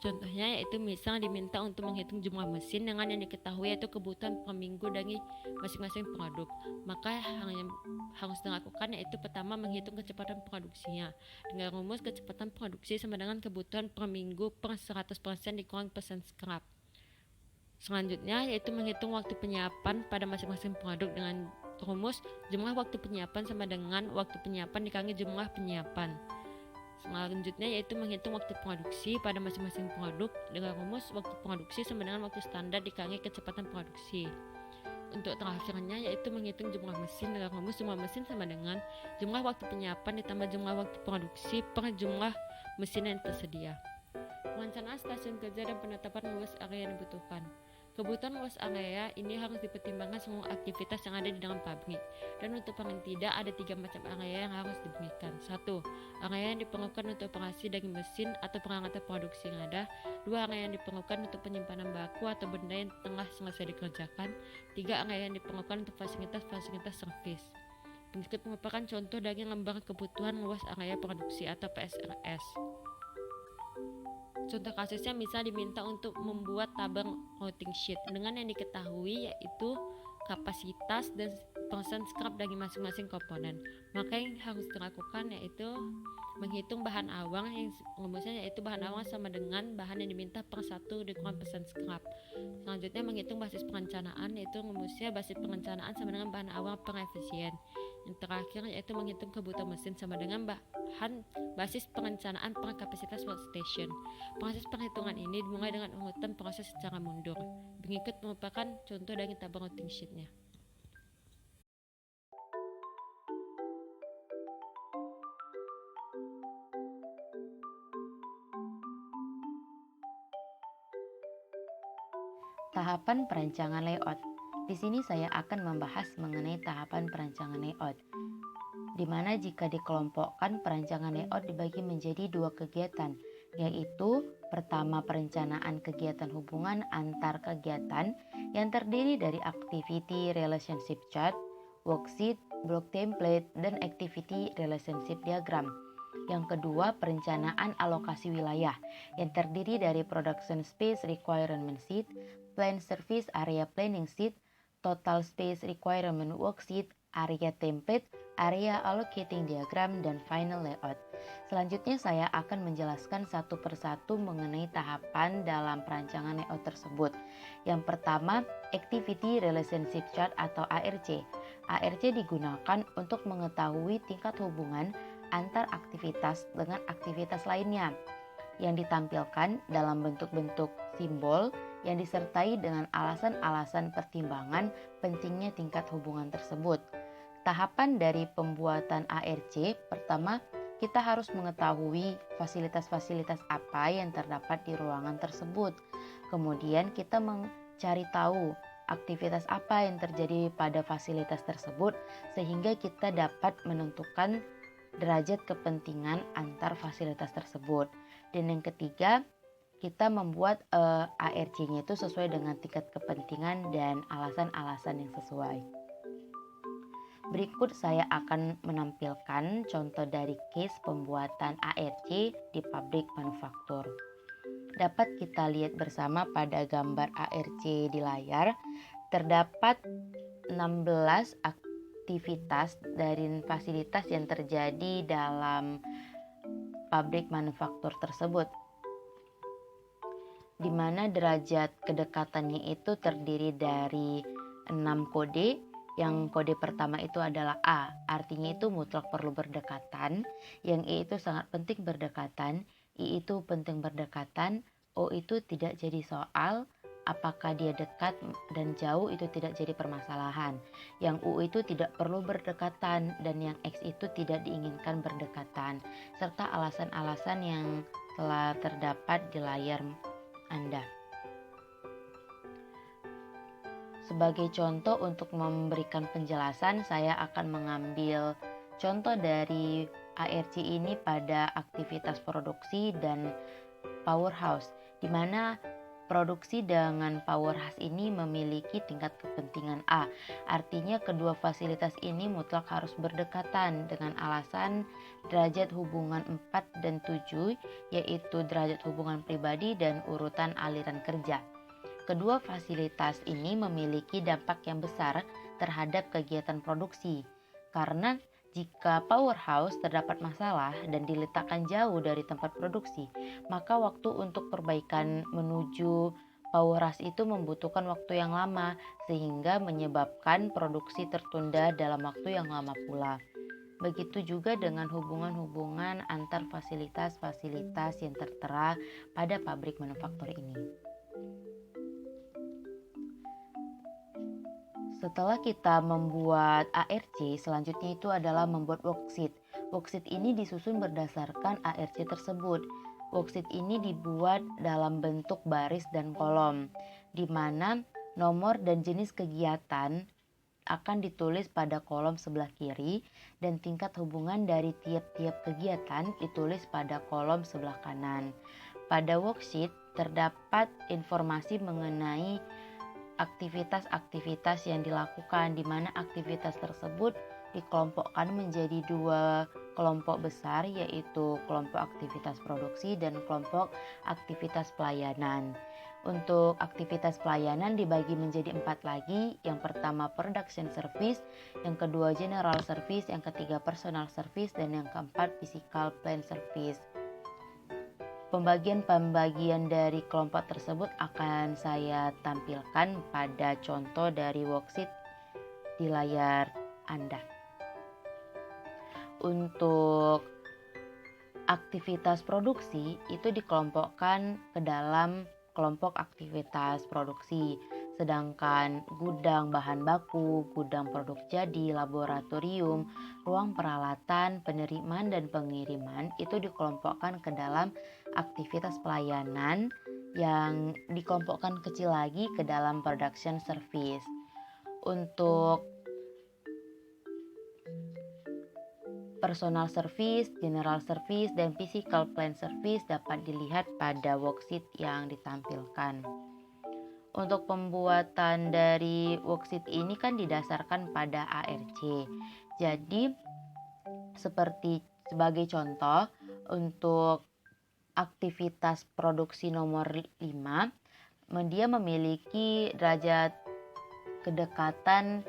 Contohnya yaitu misal diminta untuk menghitung jumlah mesin dengan yang diketahui yaitu kebutuhan per minggu dari masing-masing produk. Maka hal yang harus dilakukan yaitu pertama menghitung kecepatan produksinya. Dengan rumus kecepatan produksi sama dengan kebutuhan per minggu per 100% dikurang persen scrap. Selanjutnya yaitu menghitung waktu penyiapan pada masing-masing produk dengan rumus jumlah waktu penyiapan sama dengan waktu penyiapan dikali jumlah penyiapan. Selanjutnya yaitu menghitung waktu produksi pada masing-masing produk dengan rumus waktu produksi sama dengan waktu standar dikali kecepatan produksi. Untuk terakhirnya yaitu menghitung jumlah mesin dengan rumus jumlah mesin sama dengan jumlah waktu penyiapan ditambah jumlah waktu produksi per jumlah mesin yang tersedia. Perencanaan stasiun kerja dan penetapan luas area yang dibutuhkan. Kebutuhan luas area ini harus dipertimbangkan semua aktivitas yang ada di dalam pabrik. Dan untuk paling tidak ada 3 macam area yang harus diberikan. 1. Area yang diperlukan untuk operasi dari mesin atau peralatan produksi yang ada. 2. Area yang diperlukan untuk penyimpanan baku atau benda yang tengah selesai dikerjakan. 3. Area yang diperlukan untuk fasilitas-fasilitas servis. Berikut merupakan contoh dari lembar kebutuhan luas area produksi atau PSRS. Contoh kasusnya misal diminta untuk membuat tabel routing sheet dengan yang diketahui yaitu kapasitas dan persen scrap dari masing-masing komponen. Maka yang harus dilakukan yaitu menghitung bahan awal yang rumusnya yaitu bahan awal sama dengan bahan yang diminta per 1 dikurang persen scrap. Selanjutnya menghitung basis perencanaan yaitu rumusnya basis perencanaan sama dengan bahan awal per efisien. Yang terakhir yaitu menghitung kebutuhan mesin sama dengan bahan basis perencanaan per kapasitas workstation. Proses perhitungan ini dimulai dengan urutan proses secara mundur. Berikut merupakan contoh dari tabel routing sheet-nya. Tahapan perancangan layout. Di sini saya akan membahas mengenai tahapan perancangan layout, di mana jika dikelompokkan perancangan layout dibagi menjadi 2 kegiatan, yaitu pertama perencanaan kegiatan hubungan antar kegiatan yang terdiri dari activity relationship chart, worksheet, block template, dan activity relationship diagram. Yang kedua, perencanaan alokasi wilayah yang terdiri dari production space requirement sheet, plan service area planning sheet, total space requirement worksheet, area template, area allocating diagram, dan final layout. Selanjutnya saya akan menjelaskan satu persatu mengenai tahapan dalam perancangan layout tersebut. Yang pertama, Activity Relationship Chart atau ARC. ARC digunakan untuk mengetahui tingkat hubungan antar aktivitas dengan aktivitas lainnya yang ditampilkan dalam bentuk-bentuk simbol yang disertai dengan alasan-alasan pertimbangan pentingnya tingkat hubungan tersebut. Tahapan dari pembuatan ARC, pertama kita harus mengetahui fasilitas-fasilitas apa yang terdapat di ruangan tersebut. Kemudian kita mencari tahu aktivitas apa yang terjadi pada fasilitas tersebut sehingga kita dapat menentukan derajat kepentingan antar fasilitas tersebut. Dan yang ketiga, kita membuat ARC-nya itu sesuai dengan tingkat kepentingan dan alasan-alasan yang sesuai. Berikut saya akan menampilkan contoh dari case pembuatan ARC di pabrik manufaktur. Dapat kita lihat bersama pada gambar ARC di layar, terdapat 16 aktivitas dari fasilitas yang terjadi dalam pabrik manufaktur tersebut, di mana derajat kedekatannya itu terdiri dari 6 kode. Yang kode pertama itu adalah A, artinya itu mutlak perlu berdekatan. Yang E itu sangat penting berdekatan, I itu penting berdekatan, O itu tidak jadi soal, apakah dia dekat dan jauh itu tidak jadi permasalahan. Yang U itu tidak perlu berdekatan dan yang X itu tidak diinginkan berdekatan, serta alasan-alasan yang telah terdapat di layar Anda. Sebagai contoh untuk memberikan penjelasan, saya akan mengambil contoh dari ARC ini pada aktivitas produksi dan powerhouse, di mana produksi dengan powerhouse ini memiliki tingkat kepentingan A. Artinya kedua fasilitas ini mutlak harus berdekatan dengan alasan derajat hubungan 4 dan 7, yaitu derajat hubungan pribadi dan urutan aliran kerja. Kedua fasilitas ini memiliki dampak yang besar terhadap kegiatan produksi, karena jika powerhouse terdapat masalah dan diletakkan jauh dari tempat produksi, maka waktu untuk perbaikan menuju Pauras itu membutuhkan waktu yang lama sehingga menyebabkan produksi tertunda dalam waktu yang lama pula. Begitu juga dengan hubungan-hubungan antar fasilitas-fasilitas yang tertera pada pabrik manufaktur ini. Setelah kita membuat ARC, selanjutnya itu adalah membuat worksheet. Worksheet ini disusun berdasarkan ARC tersebut. Worksheet ini dibuat dalam bentuk baris dan kolom, di mana nomor dan jenis kegiatan akan ditulis pada kolom sebelah kiri dan tingkat hubungan dari tiap-tiap kegiatan ditulis pada kolom sebelah kanan. Pada worksheet terdapat informasi mengenai aktivitas-aktivitas yang dilakukan, di mana aktivitas tersebut dikelompokkan menjadi 2 kelompok besar, yaitu kelompok aktivitas produksi dan kelompok aktivitas pelayanan. Untuk aktivitas pelayanan dibagi menjadi 4 lagi. Yang pertama production service, yang kedua general service, yang ketiga personal service, dan yang keempat physical plant service. Pembagian dari kelompok tersebut akan saya tampilkan pada contoh dari worksheet di layar Anda. Untuk aktivitas produksi itu dikelompokkan ke dalam kelompok aktivitas produksi, sedangkan gudang bahan baku, gudang produk jadi, laboratorium, ruang peralatan, penerimaan dan pengiriman itu dikelompokkan ke dalam aktivitas pelayanan yang dikelompokkan kecil lagi ke dalam production service. Untuk personal service, general service, dan physical plant service dapat dilihat pada worksheet yang ditampilkan. Untuk pembuatan dari worksheet ini kan didasarkan pada ARC. Jadi sebagai contoh, untuk aktivitas produksi nomor 5, dia memiliki derajat kedekatan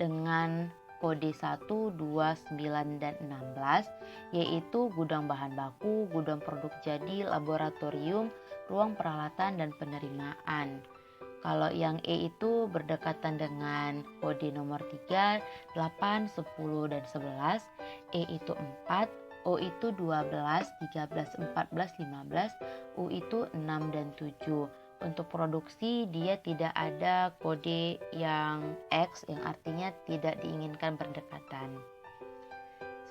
dengan kode 1, 2, 9, dan 16, yaitu gudang bahan baku, gudang produk jadi, laboratorium, ruang peralatan, dan penerimaan. Kalau yang E itu berdekatan dengan kode nomor 3, 8, 10, dan 11, E itu 4, O itu 12, 13, 14, 15, U itu 6 dan 7. Untuk produksi dia tidak ada kode yang X, yang artinya tidak diinginkan berdekatan.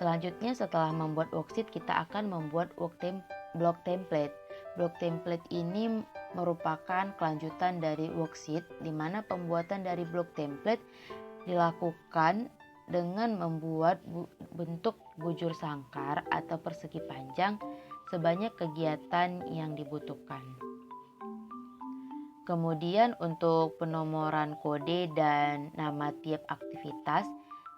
Selanjutnya setelah membuat worksheet kita akan membuat block template. Block template ini merupakan kelanjutan dari worksheet, di mana pembuatan dari block template dilakukan dengan membuat bentuk bujur sangkar atau persegi panjang sebanyak kegiatan yang dibutuhkan. Kemudian untuk penomoran kode dan nama tiap aktivitas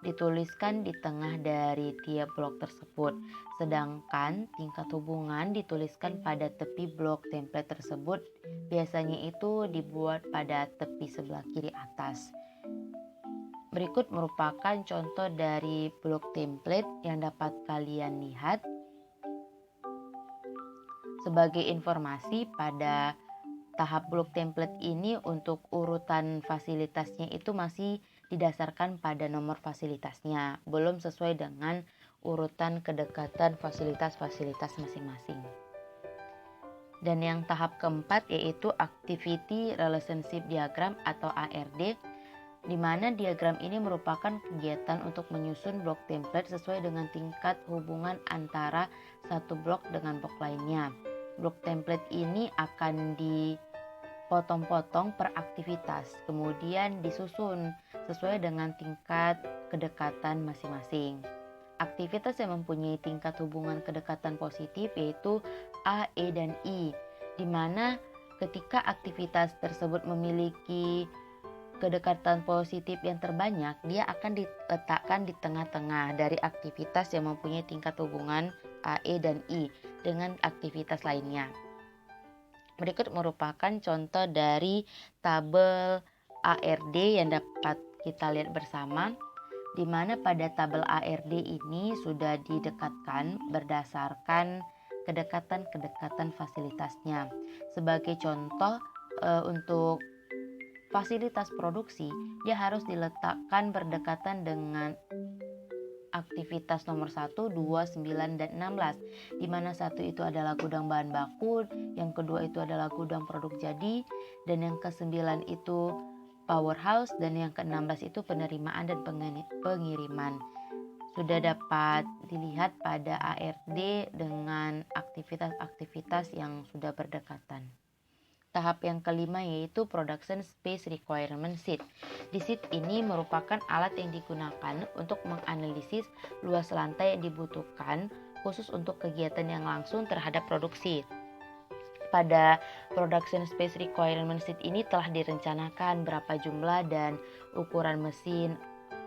dituliskan di tengah dari tiap blok tersebut, sedangkan tingkat hubungan dituliskan pada tepi blok template tersebut. Biasanya itu dibuat pada tepi sebelah kiri atas. Berikut merupakan contoh dari blok template yang dapat kalian lihat. Sebagai informasi, pada tahap blok template ini untuk urutan fasilitasnya itu masih didasarkan pada nomor fasilitasnya, belum sesuai dengan urutan kedekatan fasilitas-fasilitas masing-masing. Dan yang tahap keempat yaitu Activity Relationship Diagram atau ARD, di mana diagram ini merupakan kegiatan untuk menyusun blok template sesuai dengan tingkat hubungan antara satu blok dengan blok lainnya. Blok template ini akan dipotong-potong per aktivitas, kemudian disusun sesuai dengan tingkat kedekatan masing-masing. Aktivitas yang mempunyai tingkat hubungan kedekatan positif yaitu A, E, dan I, di mana ketika aktivitas tersebut memiliki kedekatan positif yang terbanyak, dia akan diletakkan di tengah-tengah dari aktivitas yang mempunyai tingkat hubungan A, E, dan I dengan aktivitas lainnya. Berikut merupakan contoh dari tabel ARD yang dapat kita lihat bersama, di mana pada tabel ARD ini sudah didekatkan berdasarkan kedekatan-kedekatan fasilitasnya. Sebagai contoh, untuk fasilitas produksi, dia harus diletakkan berdekatan dengan aktivitas nomor 1, 2, 9, dan 16, di mana satu itu adalah gudang bahan baku, yang kedua itu adalah gudang produk jadi, dan yang ke-9 itu powerhouse, dan yang ke-16 itu penerimaan dan pengiriman. Sudah dapat dilihat pada ARD dengan aktivitas-aktivitas yang sudah berdekatan. Tahap yang kelima yaitu Production Space Requirement Sheet. Di sheet ini merupakan alat yang digunakan untuk menganalisis luas lantai yang dibutuhkan khusus untuk kegiatan yang langsung terhadap produksi. Pada Production Space Requirement Sheet ini telah direncanakan berapa jumlah dan ukuran mesin,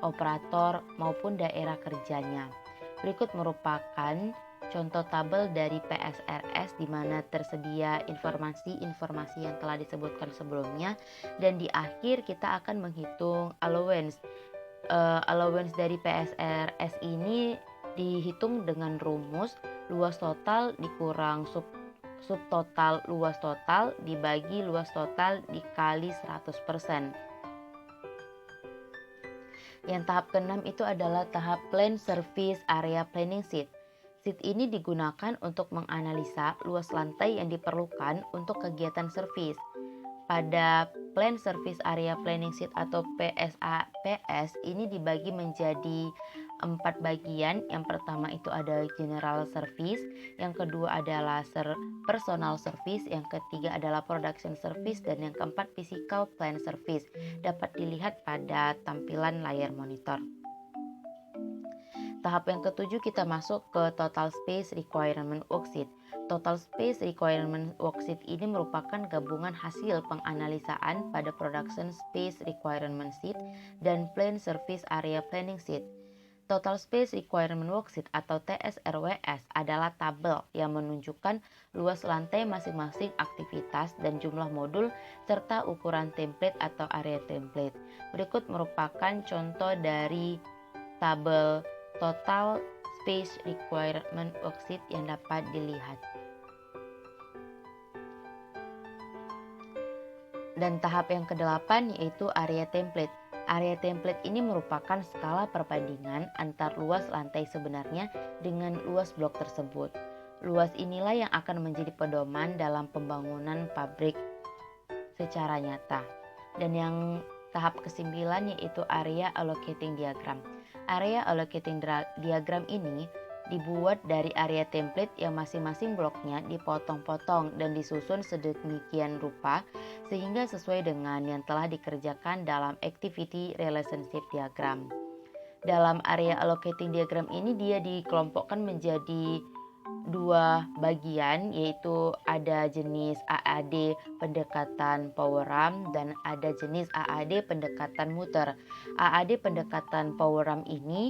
operator maupun daerah kerjanya. Berikut merupakan contoh tabel dari PSRS di mana tersedia informasi-informasi yang telah disebutkan sebelumnya, dan di akhir kita akan menghitung allowance. Allowance dari PSRS ini dihitung dengan rumus luas total dikurang subtotal luas total dibagi luas total dikali 100%. Yang tahap ke-6 itu adalah tahap Plan Surface Area Planning Sheet. Sheet ini digunakan untuk menganalisa luas lantai yang diperlukan untuk kegiatan service. Pada Plan Surface Area Planning Sheet atau PSAPS ini dibagi menjadi 4 bagian. Yang pertama itu ada General Service, yang kedua adalah Personal Service, yang ketiga adalah Production Service, dan yang keempat Physical Plan Service. Dapat dilihat pada tampilan layar monitor. Tahap yang ketujuh kita masuk ke Total Space Requirement Worksheet. Total Space Requirement Worksheet ini merupakan gabungan hasil penganalisaan pada Production Space Requirement Sheet dan Plan Surface Area Planning Sheet. Total Space Requirement Worksheet atau TSRWS adalah tabel yang menunjukkan luas lantai masing-masing aktivitas dan jumlah modul serta ukuran template atau area template. Berikut merupakan contoh dari tabel Total Space Requirement Worksheet yang dapat dilihat. Dan tahap yang ke-8 yaitu area template. Area template ini merupakan skala perbandingan antar luas lantai sebenarnya dengan luas blok tersebut. Luas inilah yang akan menjadi pedoman dalam pembangunan pabrik secara nyata. Dan yang tahap ke-9 yaitu Area Allocating Diagram. Area Allocating Diagram ini dibuat dari area template yang masing-masing bloknya dipotong-potong dan disusun sedemikian rupa sehingga sesuai dengan yang telah dikerjakan dalam Activity Relationship Diagram. Dalam Area Allocating Diagram ini dia dikelompokkan menjadi 2 bagian, yaitu ada jenis AAD pendekatan power ram dan ada jenis AAD pendekatan muter. AAD pendekatan power ram ini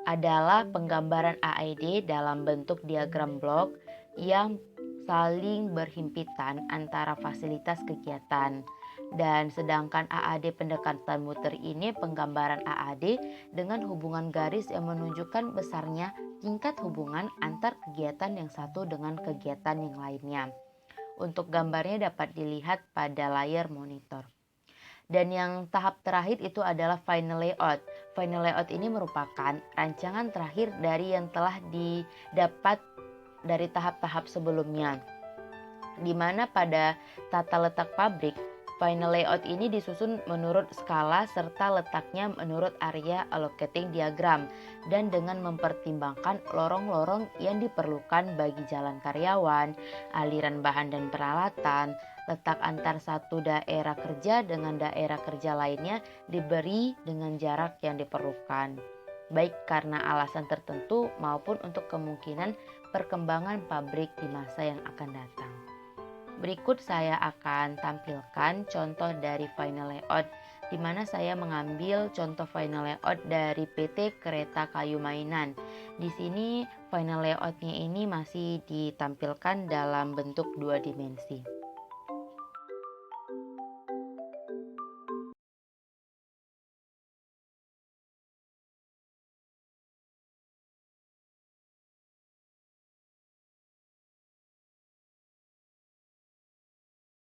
adalah penggambaran AAD dalam bentuk diagram blok yang saling berhimpitan antara fasilitas kegiatan. Dan sedangkan AAD pendekatan muter ini penggambaran AAD dengan hubungan garis yang menunjukkan besarnya tingkat hubungan antar kegiatan yang satu dengan kegiatan yang lainnya. Untuk gambarnya dapat dilihat pada layar monitor. Dan yang tahap terakhir itu adalah Final Layout. Final Layout ini merupakan rancangan terakhir dari yang telah didapat dari tahap-tahap sebelumnya, di mana pada tata letak pabrik, Final Layout ini disusun menurut skala serta letaknya menurut area allocating diagram dan dengan mempertimbangkan lorong-lorong yang diperlukan bagi jalan karyawan, aliran bahan dan peralatan, letak antar satu daerah kerja dengan daerah kerja lainnya diberi dengan jarak yang diperlukan, baik karena alasan tertentu maupun untuk kemungkinan perkembangan pabrik di masa yang akan datang. Berikut saya akan tampilkan contoh dari Final Layout, di mana saya mengambil contoh Final Layout dari PT Kereta Kayu Mainan. Di sini Final Layout-nya ini masih ditampilkan dalam bentuk 2 dimensi.